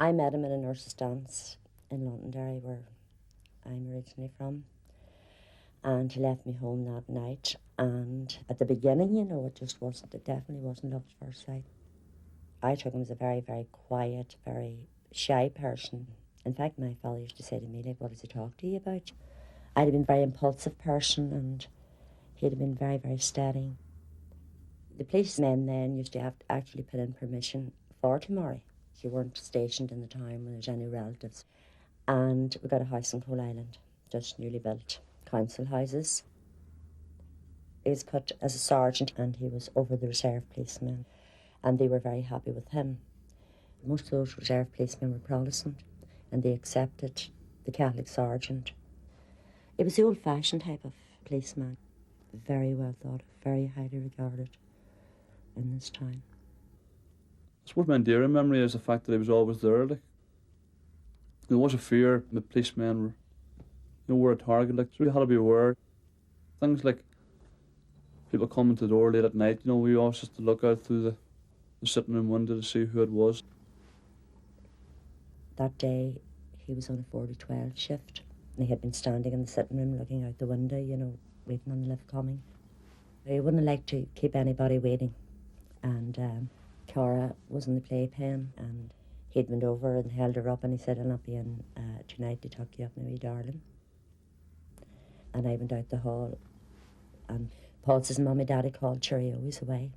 I met him in a nurse's dance in Londonderry, where I'm originally from. And he left me home that night. And at the beginning, it definitely wasn't love at first sight. I took him as a very, very quiet, very shy person. In fact, my father used to say to me, like, what does he talk to you about? I'd have been a very impulsive person, and he'd have been very, very steady. The policemen then used to have to actually put in permission for to marry. You weren't stationed in the town when there's any relatives. And we got a house in Coal Island, just newly built, council houses. He was put as a sergeant, and he was over the reserve policemen, and they were very happy with him. Most of those reserve policemen were Protestant, and they accepted the Catholic sergeant. It was the old-fashioned type of policeman, very well thought of, very highly regarded in this town. I suppose my endearing memory is the fact that he was always there. Like, there was a fear the policemen were a target. Like, so you had to be aware. Things like people coming to the door late at night. We always used to look out through the sitting room window to see who it was. That day, he was on a 40-12 shift. And he had been standing in the sitting room looking out the window, waiting on the lift coming. He wouldn't like to keep anybody waiting. And Cara was in the playpen, and he'd been over and held her up, and he said, I'll not be in tonight to tuck you up, my wee darling. And I went out the hall, and Paul says, Mummy, Daddy called, sure, he always away.